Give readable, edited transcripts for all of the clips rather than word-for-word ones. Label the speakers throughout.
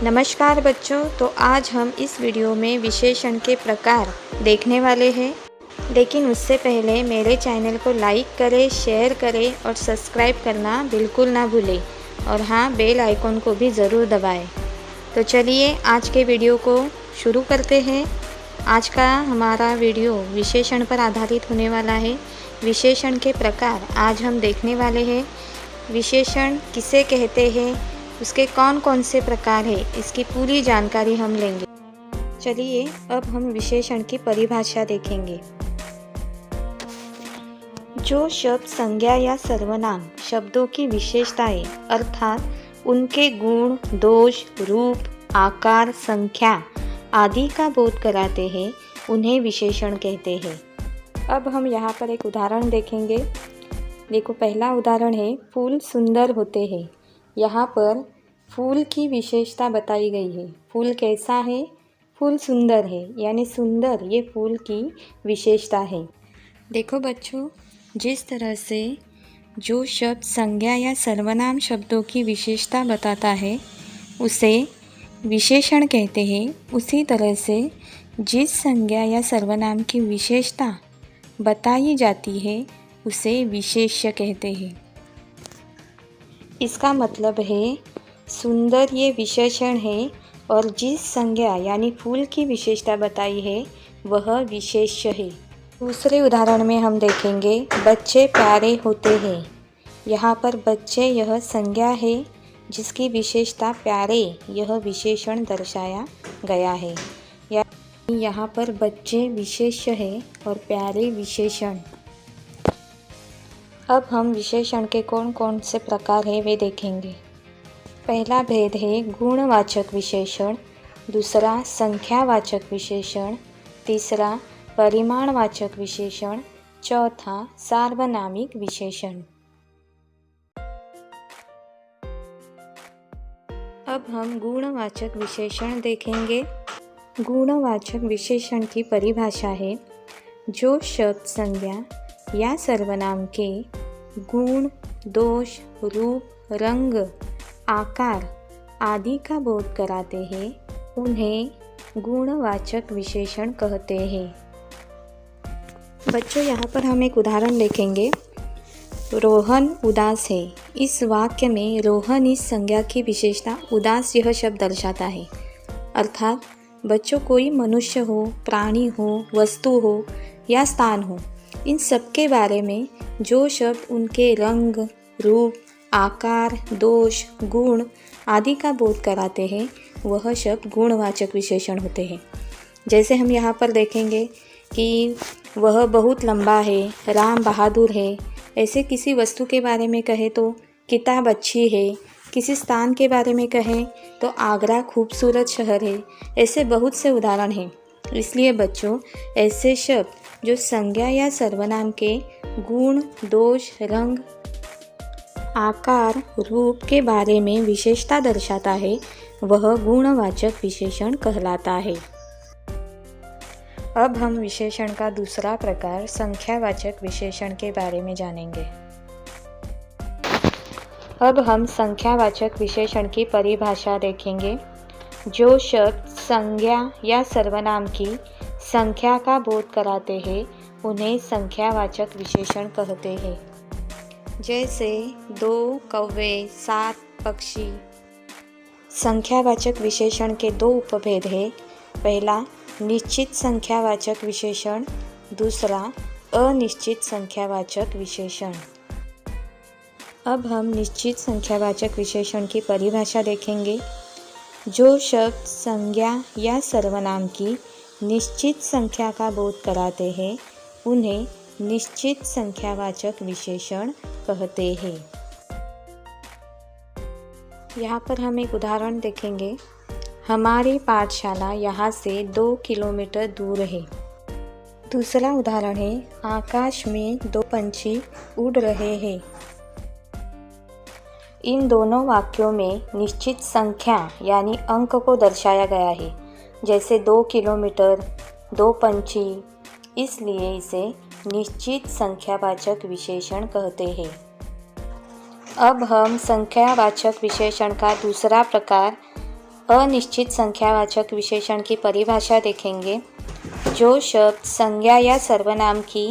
Speaker 1: नमस्कार बच्चों, तो आज हम इस वीडियो में विशेषण के प्रकार देखने वाले हैं। लेकिन उससे पहले मेरे चैनल को लाइक करें, शेयर करें और सब्सक्राइब करना बिल्कुल ना भूलें। और हाँ, बेल आइकन को भी ज़रूर दबाएं। तो चलिए आज के वीडियो को शुरू करते हैं। आज का हमारा वीडियो विशेषण पर आधारित होने वाला है। विशेषण के प्रकार आज हम देखने वाले हैं। विशेषण किसे कहते हैं, उसके कौन कौन से प्रकार हैं, इसकी पूरी जानकारी हम लेंगे। चलिए अब हम विशेषण की परिभाषा देखेंगे। जो शब्द संज्ञा या सर्वनाम शब्दों की विशेषताएं अर्थात उनके गुण, दोष, रूप, आकार, संख्या आदि का बोध कराते हैं, उन्हें विशेषण कहते हैं। अब हम यहाँ पर एक उदाहरण देखेंगे। देखो, पहला उदाहरण है, फूल सुंदर होते हैं। यहाँ पर फूल की विशेषता बताई गई है। फूल कैसा है? फूल सुंदर है, यानी सुंदर ये फूल की विशेषता है। देखो बच्चों, जिस तरह से जो शब्द संज्ञा या सर्वनाम शब्दों की विशेषता बताता है उसे विशेषण कहते हैं, उसी तरह से जिस संज्ञा या सर्वनाम की विशेषता बताई जाती है उसे विशेष्य कहते हैं। इसका मतलब है सुंदर ये विशेषण है और जिस संज्ञा यानी फूल की विशेषता बताई है वह विशेष्य है। दूसरे उदाहरण में हम देखेंगे, बच्चे प्यारे होते हैं। यहाँ पर बच्चे यह संज्ञा है जिसकी विशेषता प्यारे यह विशेषण दर्शाया गया है। यहाँ पर बच्चे विशेष्य है और प्यारे विशेषण। अब हम विशेषण के कौन कौन से प्रकार हैं वे देखेंगे। पहला भेद है गुणवाचक विशेषण, दूसरा संख्यावाचक विशेषण, तीसरा परिमाणवाचक विशेषण, चौथा सार्वनामिक विशेषण। अब हम गुणवाचक विशेषण देखेंगे। गुणवाचक विशेषण की परिभाषा है, जो शब्द संज्ञा या सर्वनाम के गुण, दोष, रूप, रंग, आकार आदि का बोध कराते हैं, उन्हें गुणवाचक विशेषण कहते हैं। बच्चों, यहाँ पर हम एक उदाहरण देखेंगे। रोहन उदास है। इस वाक्य में रोहन इस संज्ञा की विशेषता उदास यह शब्द दर्शाता है। अर्थात बच्चों, कोई मनुष्य हो, प्राणी हो, वस्तु हो या स्थान हो, इन सब के बारे में जो शब्द उनके रंग, रूप, आकार, दोष, गुण आदि का बोध कराते हैं वह शब्द गुणवाचक विशेषण होते हैं। जैसे हम यहाँ पर देखेंगे कि वह बहुत लंबा है, राम बहादुर है। ऐसे किसी वस्तु के बारे में कहे तो किताब अच्छी है, किसी स्थान के बारे में कहें तो आगरा खूबसूरत शहर है। ऐसे बहुत से उदाहरण हैं। इसलिए बच्चों, ऐसे शब्द जो संज्ञा या सर्वनाम के गुण, दोष, रंग, आकार, रूप के बारे में विशेषता दर्शाता है वह गुणवाचक विशेषण कहलाता है। अब हम विशेषण का दूसरा प्रकार संख्यावाचक विशेषण के बारे में जानेंगे। अब हम संख्यावाचक विशेषण की परिभाषा देखेंगे। जो शब्द संज्ञा या सर्वनाम की संख्या का बोध कराते हैं उन्हें संख्यावाचक विशेषण कहते हैं। जैसे 2 कौवे, 7 पक्षी। संख्यावाचक विशेषण के 2 उपभेद हैं। पहला निश्चित संख्यावाचक विशेषण, दूसरा अनिश्चित संख्यावाचक विशेषण। अब हम निश्चित संख्यावाचक विशेषण की परिभाषा देखेंगे। जो शब्द संज्ञा या सर्वनाम की निश्चित संख्या का बोध कराते हैं उन्हें निश्चित संख्यावाचक विशेषण कहते हैं। यहाँ पर हम एक उदाहरण देखेंगे। हमारी पाठशाला यहाँ से 2 किलोमीटर दूर है। दूसरा उदाहरण है, आकाश में 2 पंछी उड़ रहे हैं। इन दोनों वाक्यों में निश्चित संख्या यानी अंक को दर्शाया गया है। जैसे 2 किलोमीटर, 2 पंछी, इसलिए इसे निश्चित संख्यावाचक विशेषण कहते हैं। अब हम संख्यावाचक विशेषण का दूसरा प्रकार अनिश्चित संख्यावाचक विशेषण की परिभाषा देखेंगे। जो शब्द संज्ञा या सर्वनाम की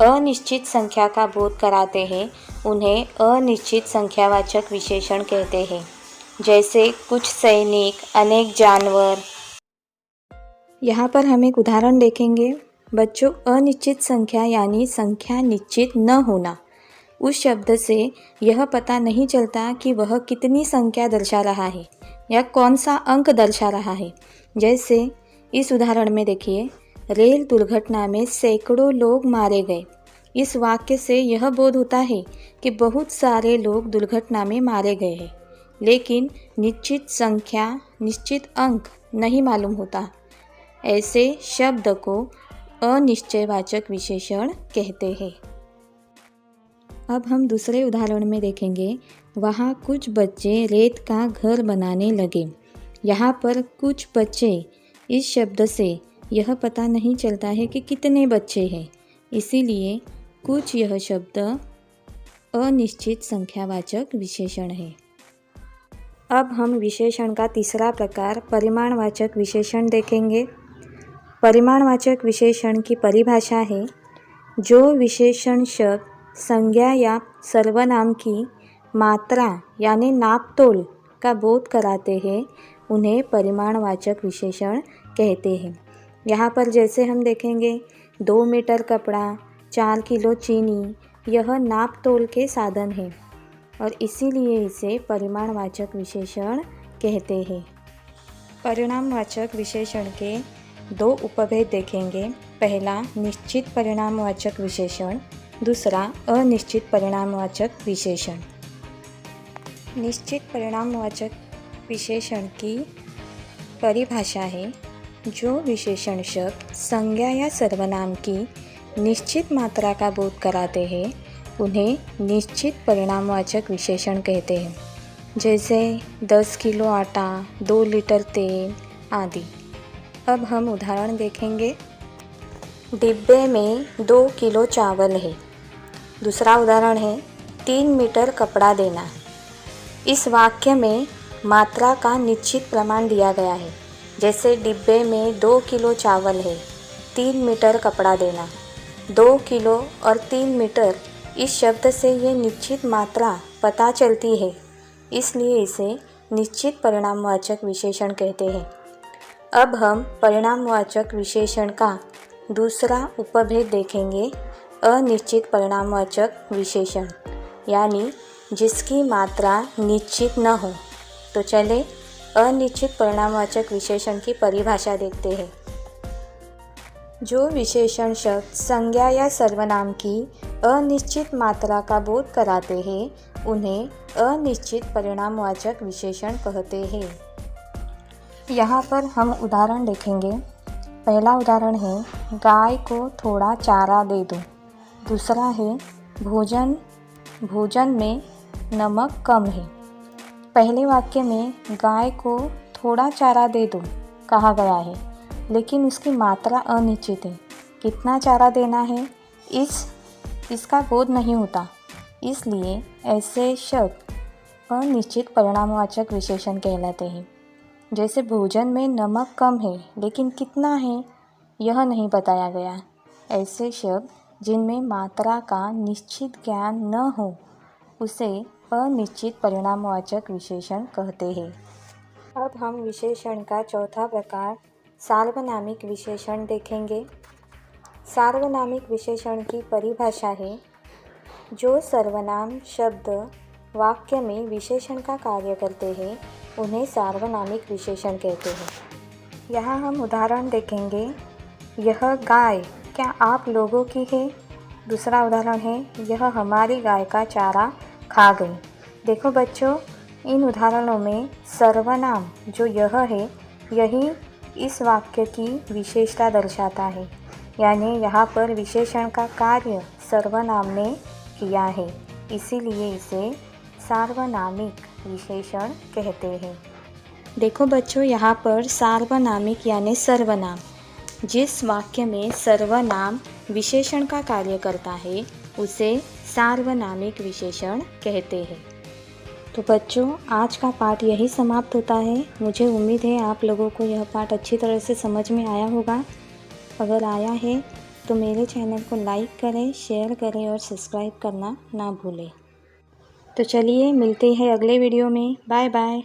Speaker 1: अनिश्चित संख्या का बोध कराते हैं उन्हें अनिश्चित संख्यावाचक विशेषण कहते हैं। जैसे कुछ सैनिक, अनेक जानवर। यहाँ पर हम एक उदाहरण देखेंगे। बच्चों, अनिश्चित संख्या यानी संख्या निश्चित न होना। उस शब्द से यह पता नहीं चलता कि वह कितनी संख्या दर्शा रहा है या कौन सा अंक दर्शा रहा है। जैसे इस उदाहरण में देखिए, रेल दुर्घटना में सैकड़ों लोग मारे गए। इस वाक्य से यह बोध होता है कि बहुत सारे लोग दुर्घटना में मारे गए हैं, लेकिन निश्चित संख्या, निश्चित अंक नहीं मालूम होता। ऐसे शब्द को अनिश्चयवाचक विशेषण कहते हैं। अब हम दूसरे उदाहरण में देखेंगे। वहाँ कुछ बच्चे रेत का घर बनाने लगे। यहाँ पर कुछ बच्चे इस शब्द से यह पता नहीं चलता है कि कितने बच्चे हैं, इसीलिए कुछ यह शब्द अनिश्चित संख्यावाचक विशेषण है। अब हम विशेषण का तीसरा प्रकार परिमाणवाचक विशेषण देखेंगे। परिमाणवाचक विशेषण की परिभाषा है, जो विशेषण शब्द संज्ञा या सर्वनाम की मात्रा यानी नापतोल का बोध कराते हैं उन्हें परिमाणवाचक विशेषण कहते हैं। यहाँ पर जैसे हम देखेंगे 2 मीटर कपड़ा, 4 किलो चीनी, यह नापतोल के साधन हैं और इसीलिए इसे परिमाणवाचक विशेषण कहते हैं। परिणामवाचक विशेषण के 2 उपभेद देखेंगे। पहला निश्चित परिणामवाचक विशेषण, दूसरा अनिश्चित परिणामवाचक विशेषण। निश्चित परिणामवाचक विशेषण की परिभाषा है, जो विशेषण शब्द संज्ञा या सर्वनाम की निश्चित मात्रा का बोध कराते हैं उन्हें निश्चित परिणामवाचक विशेषण कहते हैं। जैसे 10 किलो आटा, 2 लीटर तेल आदि। अब हम उदाहरण देखेंगे। डिब्बे में 2 किलो चावल है। दूसरा उदाहरण है 3 मीटर कपड़ा देना। इस वाक्य में मात्रा का निश्चित प्रमाण दिया गया है। जैसे डिब्बे में 2 किलो चावल है, 3 मीटर कपड़ा देना। 2 किलो और 3 मीटर इस शब्द से ये निश्चित मात्रा पता चलती है, इसलिए इसे निश्चित परिणामवाचक विशेषण कहते हैं। अब हम परिणामवाचक विशेषण का दूसरा उपभेद देखेंगे, अनिश्चित परिणामवाचक विशेषण, यानी जिसकी मात्रा निश्चित न हो। तो चले अनिश्चित परिणामवाचक विशेषण की परिभाषा देखते हैं। जो विशेषण शब्द संज्ञा या सर्वनाम की अनिश्चित मात्रा का बोध कराते हैं उन्हें अनिश्चित परिणामवाचक विशेषण कहते हैं। यहाँ पर हम उदाहरण देखेंगे। पहला उदाहरण है गाय को थोड़ा चारा दे दो। दूसरा है भोजन में नमक कम है। पहले वाक्य में गाय को थोड़ा चारा दे दो कहा गया है, लेकिन उसकी मात्रा अनिश्चित है। कितना चारा देना है इसका बोध नहीं होता, इसलिए ऐसे शब्द अनिश्चित परिणामवाचक विशेषण कहलाते हैं। जैसे भोजन में नमक कम है, लेकिन कितना है यह नहीं बताया गया। ऐसे शब्द जिनमें मात्रा का निश्चित ज्ञान न हो उसे अनिश्चित परिणामवाचक विशेषण कहते हैं। अब हम विशेषण का चौथा प्रकार सार्वनामिक विशेषण देखेंगे। सार्वनामिक विशेषण की परिभाषा है, जो सर्वनाम शब्द वाक्य में विशेषण का कार्य करते हैं उन्हें सार्वनामिक विशेषण कहते हैं। यहाँ हम उदाहरण देखेंगे। यह गाय क्या आप लोगों की है? दूसरा उदाहरण है यह हमारी गाय का चारा खा गई। देखो बच्चों, इन उदाहरणों में सर्वनाम जो यह है यही इस वाक्य की विशेषता दर्शाता है, यानी यहाँ पर विशेषण का कार्य सर्वनाम ने किया है, इसीलिए इसे सार्वनामिक विशेषण कहते हैं। देखो बच्चों, यहाँ पर सार्वनामिक यानी सर्वनाम, जिस वाक्य में सर्वनाम विशेषण का कार्य करता है उसे सार्वनामिक विशेषण कहते हैं। तो बच्चों, आज का पाठ यही समाप्त होता है। मुझे उम्मीद है आप लोगों को यह पाठ अच्छी तरह से समझ में आया होगा। अगर आया है तो मेरे चैनल को लाइक करें, शेयर करें और सब्सक्राइब करना ना भूलें। तो चलिए मिलते हैं अगले वीडियो में। Bye bye.